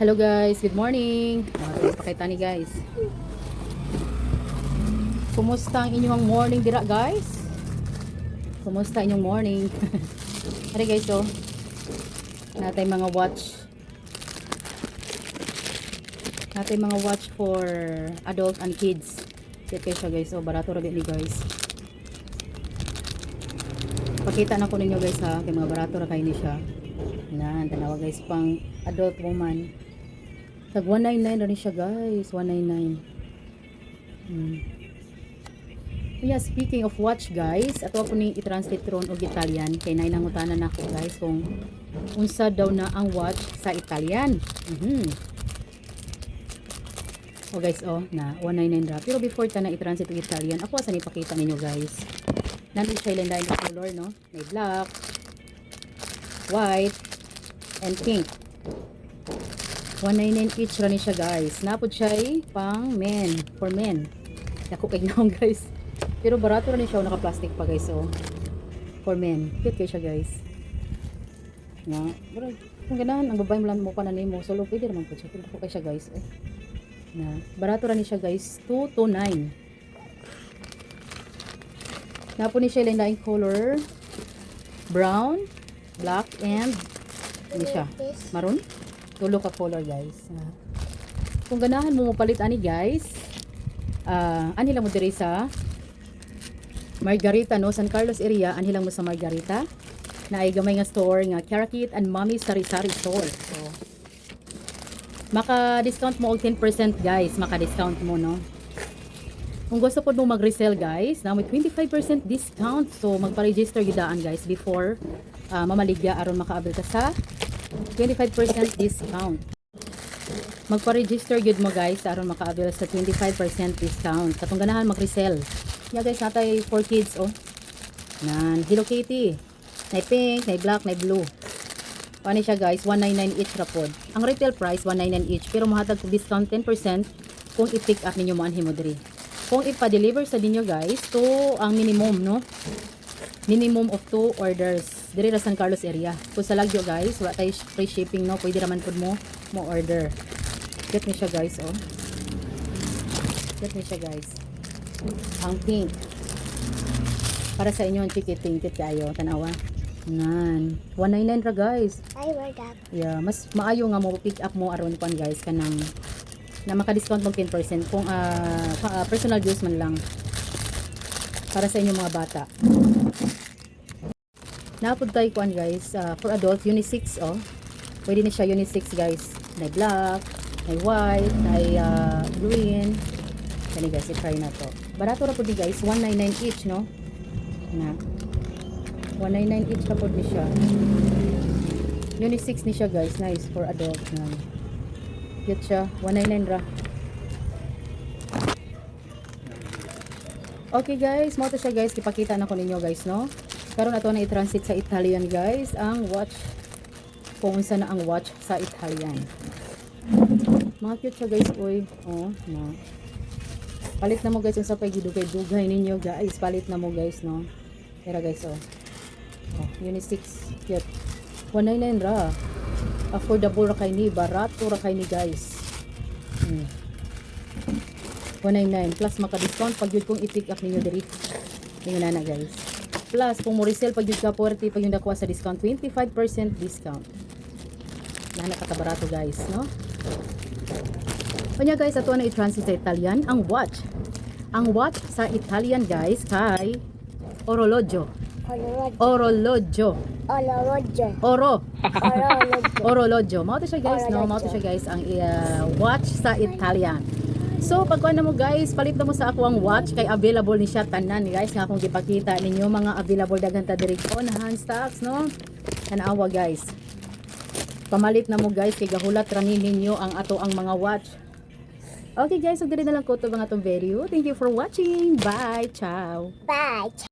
Hello guys, good morning. Pakita ni guys. Kumusta ang inyong morning dira guys? Kumusta inyong morning? Ari guys oh. Natay mga watch. Natay mga watch for adult and kids. Check kayo siya guys. Oh, barato ra ni guys. Pakita na ko ninyo guys ha, kay mga barato ra kay ni siya. Yan, tanawa guys pang adult woman. Tag 199 rin siya guys, 199. Yeah, speaking of watch guys, ato ako ni i-translate ron og Italian kay nainangutanan nako guys kung unsa daw na ang watch sa Italian. Oh guys, oh na 199 ra. Pero before ta na i-translate og Italian, ako asa ni pakita ninyo guys. Nandun siya ilang na color no? May black, white, and pink. 199 each ra ni siya guys. Napod siya pang men, for men. Dako kay naong guys. Pero barato ra ni siya, naka-plastic pa guys oh. For men. Cute kay siya guys. Na, bro, kung ganahan ang babae mo lang mo pa na nimo, solo pwede naman po siya. Pero dako kay siya guys eh. Na, barato ra ni siya guys, 229. Napod ni siya lain-laing color. Brown, black, and ano siya? Maroon? Tulo ka color guys. Kung ganahan mo mapalit ani guys, ani lang mo diri sa Margarita no, San Carlos area, ani lang mo sa Margarita. Na ay gamay nga store nga Karakit and Mommy Sari-Sari store. So maka-discount mo og 10% guys, maka-discount mo no. Kung gusto po mo mag-resell guys, na may 25% discount. So magpa-register gidaan guys before mamaligya aron makaabot ka sa 25% discount. Magpa-register gud mo guys aron makaabot sa 25% discount. Katong ganahan mag-resell. Yeah guys, natay for kids oh. Nan Hello Kitty. Nay pink, nay black, nay blue. Ano siya guys, 199 each ra pod. Ang retail price 199 each, pero mahatag og discount 10% kung i-pick up ninyo mo anhi mo diri. Kung ipa-deliver sa dinyo guys, to ang minimum no. Minimum of 2 orders diri ra San Carlos area. Kung sa Lagyo guys, wala tay free shipping no, pwede raman pud mo order. Get ni siya guys oh. Get ni siya guys. Ang pink. Para sa inyo ang ticketing kayo, tanawa. Nan, 199 ra guys. I wear that. Yeah, mas maayo nga mo pick up mo aron pan guys kanang na maka-discount mo 10% kung personal use man lang para sa inyong mga bata. Napod tayo kuan guys, for adults unisex oh. Pwede na siya unisex guys. May black, may white, may green. Kani guys, i-try na to. Barato ra pud ni guys, 199 each no. Na 199 each ra pud ni siya. Unisex ni siya guys, nice for adult na. Cute siya, 199 ra. Okay guys, mo to siya guys, ipakita na ko ninyo guys no. Karon ato na i-transit sa Italian guys ang watch. Kung unsa na ang watch sa Italian. Mga cute siya guys oy. Oh, no. Palit na mo guys unsa pay gidugay-dugay ninyo guys. Palit na mo guys no. Era guys oh. Oh, unisex cute. 199 ra. Affordable ra kay ni, barato ra kay ni guys. 199 plus maka-discount pag yun kung i-pick up ninyo diri. Tingnan na guys. Plus kung mo resell pag yun ka 40 pag yun nakuha sa discount 25% discount. Nana barato guys no. Kanya guys, ato na i-translate sa Italian ang watch. Ang watch sa Italian guys kay orologio. Orologio. Orologio. Mao to siya guys no, mao to siya guys ang watch sa Italian. So pagkuan na mo guys, palit na mo sa ako ang watch kay available ni siya tanan guys nga kung gipakita ninyo mga available daghan ta diri on hand stocks no. Tanawa guys. Pamalit na mo guys kay gahulat ra ninyo ang ato ang mga watch. Okay guys, so diri na lang ko to mga tong video. Thank you for watching. Bye. Ciao. Bye.